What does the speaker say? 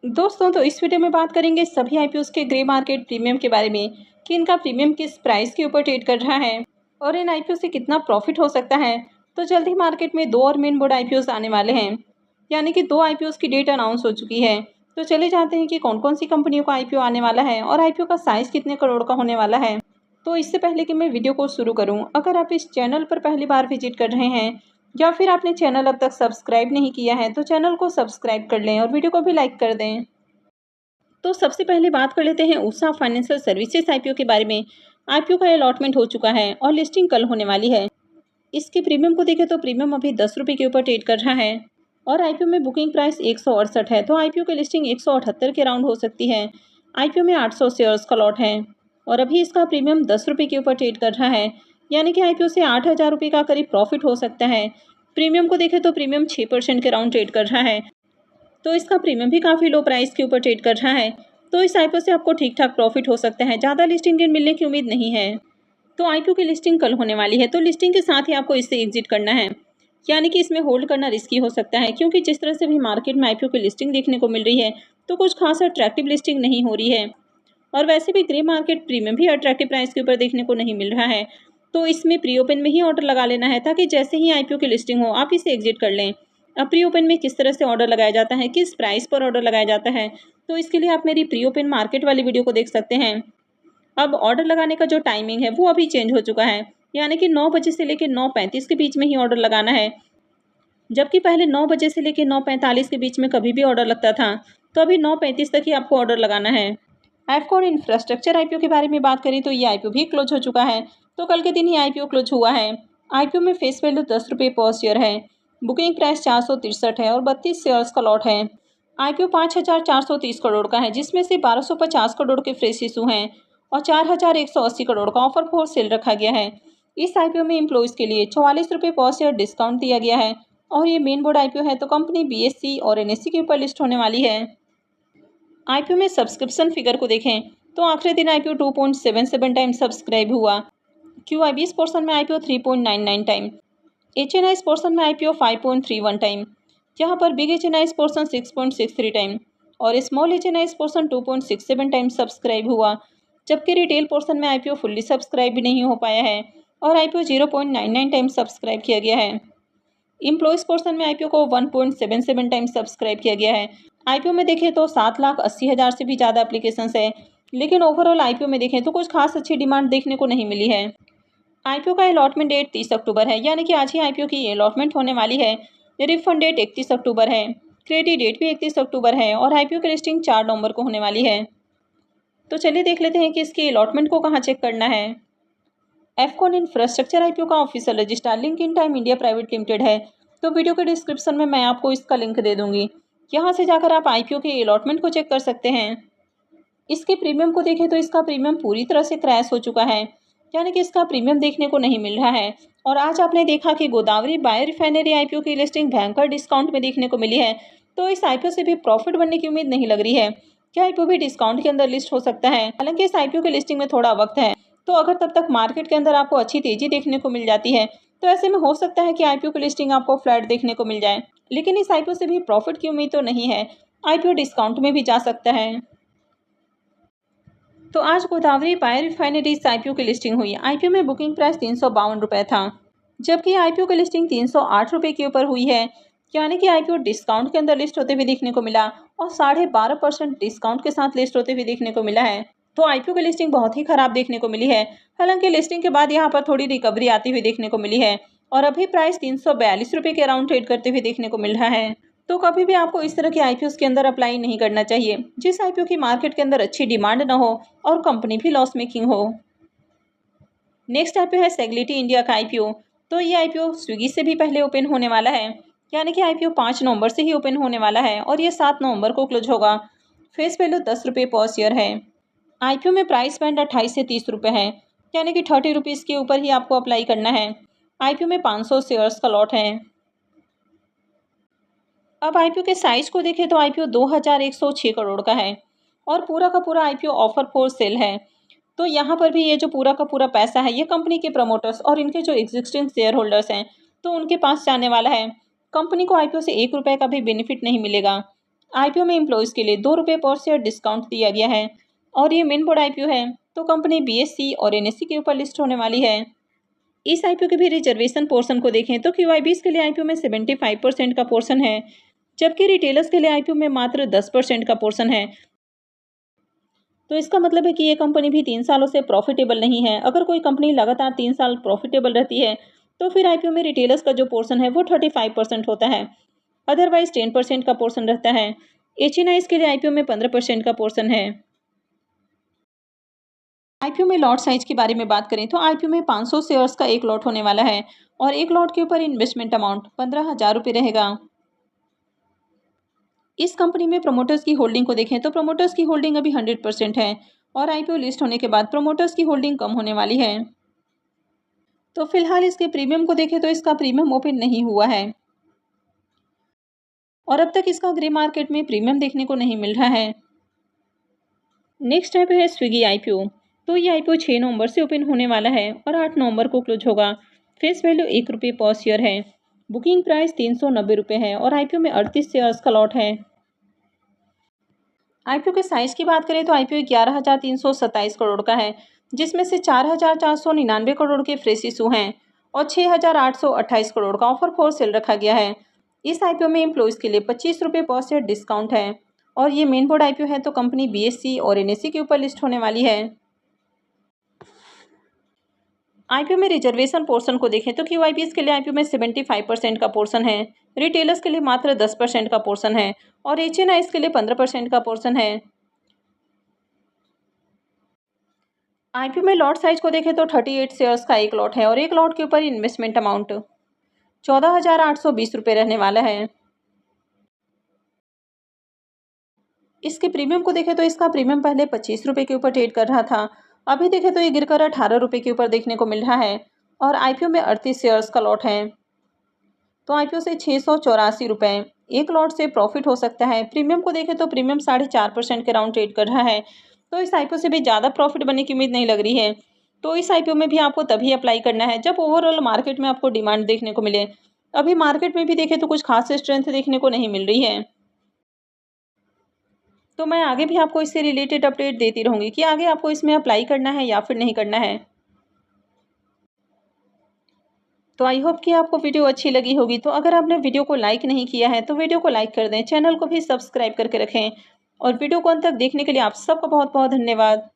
दोस्तों, तो इस वीडियो में बात करेंगे सभी आईपीओस के ग्रे मार्केट प्रीमियम के बारे में कि इनका प्रीमियम किस प्राइस के ऊपर ट्रेड कर रहा है और इन आईपीओ से कितना प्रॉफिट हो सकता है। तो जल्द ही मार्केट में दो और मेन बोर्ड आईपीओस आने वाले हैं, यानी कि दो आईपीओस की डेट अनाउंस हो चुकी है। तो चले जाते हैं कि कौन कौन सी कंपनियों का आईपीओ आने वाला है और आईपीओ का साइज कितने करोड़ का होने वाला है। तो इससे पहले कि मैं वीडियो को शुरू करूं, अगर आप इस चैनल पर पहली बार विजिट कर रहे हैं या फिर आपने चैनल अब तक सब्सक्राइब नहीं किया है तो चैनल को सब्सक्राइब कर लें और वीडियो को भी लाइक कर दें। तो सबसे पहले बात कर लेते हैं उषा फाइनेंशियल सर्विसेज आईपीओ के बारे में। आईपीओ का अलॉटमेंट हो चुका है और लिस्टिंग कल होने वाली है। इसके प्रीमियम को देखें तो प्रीमियम अभी 10 रुपये के ऊपर ट्रेड कर रहा है और आईपीओ में बुकिंग प्राइस 168 है। तो आईपीओ की लिस्टिंग 178 के राउंड हो सकती है। आईपीओ में 800 शेयर्स का लॉट है और अभी इसका प्रीमियम 10 रुपये के ऊपर ट्रेड कर रहा है, यानी कि आईपीओ से 8,000 रुपये का करीब प्रॉफिट हो सकता है। प्रीमियम को देखें तो प्रीमियम 6% के राउंड ट्रेड कर रहा है, तो इसका प्रीमियम भी काफ़ी लो प्राइस के ऊपर ट्रेड कर रहा है। तो इस आईपीओ से आपको ठीक ठाक प्रॉफिट हो सकता है, ज़्यादा लिस्टिंग गेन मिलने की उम्मीद नहीं है। तो आईपीओ की लिस्टिंग कल होने वाली है, तो लिस्टिंग के साथ ही आपको इससे एग्जिट करना है, यानी कि इसमें होल्ड करना रिस्की हो सकता है, क्योंकि जिस तरह से भी मार्केट में आईपीओ की लिस्टिंग देखने को मिल रही है तो कुछ खास अट्रैक्टिव लिस्टिंग नहीं हो रही है और वैसे भी ग्रे मार्केट प्रीमियम भी अट्रैक्टिव प्राइस के ऊपर देखने को नहीं मिल रहा है। तो इसमें प्री ओपन में ही ऑर्डर लगा लेना है, ताकि जैसे ही आईपीओ की लिस्टिंग हो आप इसे एग्जिट कर लें। अब प्री ओपन में किस तरह से ऑर्डर लगाया जाता है, किस प्राइस पर ऑर्डर लगाया जाता है, तो इसके लिए आप मेरी प्री ओपन मार्केट वाली वीडियो को देख सकते हैं। अब ऑर्डर लगाने का जो टाइमिंग है वो अभी चेंज हो चुका है, यानी कि 9 बजे से लेकर 9:35 के बीच में ही ऑर्डर लगाना है। जबकि पहले 9 बजे से लेकर 9:45 के बीच में कभी भी ऑर्डर लगता था, तो अभी 9:35 तक ही आपको ऑर्डर लगाना है। एफकॉन इंफ्रास्ट्रक्चर आईपीओ के बारे में बात करें तो ये आईपीओ भी क्लोज हो चुका है, तो कल के दिन ही आईपीओ क्लोज हुआ है। आईपीओ में फेस वैल्यू 10 रुपये पर शेयर है, बुकिंग प्राइस 463 है और 32 शेयर्स का लॉट है। आईपीओ 5,430 करोड़ का है, जिसमें से 1,250 करोड़ के फ्रेश इशू हैं और 4,180 करोड़ का ऑफर फॉर सेल रखा गया है। इस आईपीओ में एम्प्लॉयज़ के लिए 44 रुपये पर शेयर डिस्काउंट दिया गया है और ये मेन बोर्ड आईपीओ है, तो कंपनी बीएससी और एनएससी के ऊपर लिस्ट होने वाली है। आईपीओ में सब्सक्रिप्शन फिगर को देखें तो आखिरी दिन आईपीओ 2.77 टाइम सब्सक्राइब हुआ। क्यूआईबीएस पोर्शन में आईपीओ 3.99 टाइम, एचएनआईएस पोर्शन में आईपीओ 5.31 टाइम, जहां पर बिग एचएनआईएस पोर्शन 6.63 टाइम और स्मॉल एचएनआईएस पोर्शन 2.67 टाइम सब्सक्राइब हुआ। जबकि रिटेल पोर्शन में आईपीओ फुल्ली सब्सक्राइब भी नहीं हो पाया है और आईपीओ 0.99 टाइम सब्सक्राइब किया गया है। एम्प्लॉयज़ पोर्शन में आईपीओ को 1.77 टाइम सब्सक्राइब किया गया है। आईपीओ में देखें तो 7,80,000 से भी ज़्यादा एप्लीकेशंस है, लेकिन ओवरऑल आईपीओ में देखें तो कुछ खास अच्छी डिमांड देखने को नहीं मिली है। आईपीओ का अलॉटमेंट डेट 30 अक्टूबर है, यानी कि आज ही आईपीओ की अलॉटमेंट होने वाली है। रिफंड डेट 31 अक्टूबर है, क्रेडिट डेट भी 31 अक्टूबर है और आईपीओ की लिस्टिंग 4 नवंबर को होने वाली है। तो चलिए देख लेते हैं कि इसकी अलॉटमेंट को कहाँ चेक करना है। एफकॉन इंफ्रास्ट्रक्चर आईपीओ का official register link in time India private limited है, तो वीडियो के डिस्क्रिप्शन में मैं आपको इसका लिंक दे दूंगी। यहाँ से जाकर आप आईपीओ के अलॉटमेंट को चेक कर सकते हैं। इसके प्रीमियम को देखें तो इसका प्रीमियम पूरी तरह से क्रैश हो चुका है, यानी कि इसका प्रीमियम देखने को नहीं मिल रहा है। और आज आपने देखा कि गोदावरी बायो रिफाइनरी आईपीओ की लिस्टिंग भयंकर डिस्काउंट में देखने को मिली है, तो इस आईपीओ से भी प्रॉफिट बनने की उम्मीद नहीं लग रही है। क्या आईपीओ भी डिस्काउंट के अंदर लिस्ट हो सकता है? हालांकि इस आईपीओ की लिस्टिंग में थोड़ा वक्त है, तो अगर तब तक मार्केट के अंदर आपको अच्छी तेजी देखने को मिल जाती है तो ऐसे में हो सकता है कि आईपीओ की लिस्टिंग आपको फ्लैट देखने को मिल जाए, लेकिन इस आईपीओ से भी प्रॉफिट की उम्मीद तो नहीं है। आईपीओ डिस्काउंट में भी जा सकता है। तो आज गोदावरी बायो रिफाइनरीज आईपीओ की लिस्टिंग हुई। आईपीओ में बुकिंग प्राइस 352 रुपये था, जबकि आईपीओ की लिस्टिंग 308 रुपये के ऊपर हुई है, यानी कि आईपीओ डिस्काउंट के अंदर लिस्ट होते हुए देखने को मिला और 12.5% डिस्काउंट के साथ लिस्ट होते हुए देखने को मिला है। तो आईपीओ की लिस्टिंग बहुत ही खराब देखने को मिली है। हालांकि लिस्टिंग के बाद यहाँ पर थोड़ी रिकवरी आती हुई देखने को मिली है और अभी प्राइस 342 रुपये के अराउंड ट्रेड करते हुए देखने को मिल रहा है। तो कभी भी आपको इस तरह के आईपीओ के अंदर अप्लाई नहीं करना चाहिए जिस आईपीओ की मार्केट के अंदर अच्छी डिमांड न हो और कंपनी भी लॉस मेकिंग हो। नेक्स्ट आईपीओ है सेग्लिटी इंडिया का आईपीओ। तो ये आईपीओ स्विगी से भी पहले ओपन होने वाला है, यानी कि आईपीओ 5 नवंबर से ही ओपन होने वाला है और ये 7 नवंबर को क्लोज होगा। फेस वैल्यू 10 रुपये पर शेयर है। आईपीओ में प्राइस बैंड 28 से 30 रुपये है, यानी कि 30 रुपीज़ के ऊपर ही आपको अप्लाई करना है। आईपीओ में 500 शेयर्स का लॉट है। अब आईपीओ के साइज को देखें तो आईपीओ 2,106 करोड़ का है और पूरा का पूरा आईपीओ ऑफर फॉर सेल है। तो यहाँ पर भी ये जो पूरा का पूरा पैसा है ये कंपनी के प्रमोटर्स और इनके जो एग्जिस्टिंग शेयर होल्डर्स हैं तो उनके पास जाने वाला है। कंपनी को आईपीओ से 1 रुपये का भी बेनिफिट नहीं मिलेगा। आईपीओ में एम्प्लॉयज़ के लिए ₹2 पर शेयर डिस्काउंट दिया गया है और ये मेन बोर्ड आईपीओ है, तो कंपनी बीएसई और एनएसई के ऊपर लिस्ट होने वाली है। इस आईपीओ के भी रिजर्वेशन पोर्शन को देखें तो क्यूआईबीज के लिए आईपीओ में 75% का पोर्शन है, जबकि रिटेलर्स के लिए आईपीओ में मात्र 10% का पोर्शन है। तो इसका मतलब है कि ये कंपनी भी 3 सालों से प्रॉफिटेबल नहीं है। अगर कोई कंपनी लगातार 3 साल प्रॉफिटेबल रहती है तो फिर आईपीओ में रिटेलर्स का जो पोर्शन है वो 35% होता है, अदरवाइज 10% का पोर्शन रहता है। एचएनआईज के लिए आईपीओ में 15% का पोर्शन है। आईपीओ में लॉट साइज के बारे में बात करें तो आईपीओ में 500 शेयर्स का एक लॉट होने वाला है और एक लॉट के ऊपर इन्वेस्टमेंट अमाउंट 15,000 रुपये रहेगा। इस कंपनी में प्रमोटर्स की होल्डिंग को देखें तो प्रमोटर्स की होल्डिंग अभी 100% है और आईपीओ लिस्ट होने के बाद प्रमोटर्स की होल्डिंग कम होने वाली है। तो फिलहाल इसके प्रीमियम को देखें तो इसका प्रीमियम ओपन नहीं हुआ है और अब तक इसका ग्रे मार्केट में प्रीमियम देखने को नहीं मिल रहा है। नेक्स्ट आईपीओ है स्विगी आईपीओ। तो ये आईपीओ 6 नवंबर से ओपन होने वाला है और 8 नवंबर को क्लोज होगा। फेस वैल्यू ₹1 पर शेयर है। बुकिंग प्राइस ₹390 है और आईपीओ में 38 शेयर्स का लॉट है। आईपीओ के साइज की बात करें तो आईपीओ 11,327 करोड़ का है, जिसमें से 4,499 करोड़ के फ्रेश इशू हैं और 6,828 करोड़ का ऑफर फॉर सेल रखा गया है। इस आईपीओ में एम्प्लॉयज़ के लिए ₹25 पर शेयर डिस्काउंट है और ये मेन बोर्ड आईपीओ है, तो कंपनी बीएसई और एनएसई के ऊपर लिस्ट होने वाली है। आईपीओ में रिजर्वेशन पोर्शन को देखें तो क्यूआईबीज के लिए आईपीओ में 75% का पोर्शन है, रिटेलर्स के लिए मात्र 10% का पोर्शन है और एचएनआईज के लिए 15% का पोर्शन है। आईपीओ में लॉट साइज को देखें तो 38 शेयर्स का एक लॉट है और एक लॉट के ऊपर इन्वेस्टमेंट अमाउंट 14,820 रुपये रहने वाला है। इसके प्रीमियम को देखें तो इसका प्रीमियम पहले ₹25 के ऊपर ट्रेड कर रहा था, अभी देखें तो ये गिरकर ₹18 के ऊपर देखने को मिल रहा है और आईपीओ में 38 शेयर्स का लॉट है, तो आईपीओ से ₹684 एक लॉट से प्रॉफिट हो सकता है। प्रीमियम को देखें तो प्रीमियम 4.5% के राउंड ट्रेड कर रहा है, तो इस आईपीओ से भी ज़्यादा प्रॉफिट बनने की उम्मीद नहीं लग रही है। तो इस आईपीओ में भी आपको तभी अप्लाई करना है जब ओवरऑल मार्केट में आपको डिमांड देखने को मिले। अभी मार्केट में भी देखें तो कुछ खास स्ट्रेंथ देखने को नहीं मिल रही है, तो मैं आगे भी आपको इससे रिलेटेड अपडेट देती रहूँगी कि आगे आपको इसमें अप्लाई करना है या फिर नहीं करना है। तो आई होप कि आपको वीडियो अच्छी लगी होगी। तो अगर आपने वीडियो को लाइक नहीं किया है तो वीडियो को लाइक कर दें, चैनल को भी सब्सक्राइब करके रखें और वीडियो को अंत तक देखने के लिए आप सबका बहुत बहुत धन्यवाद।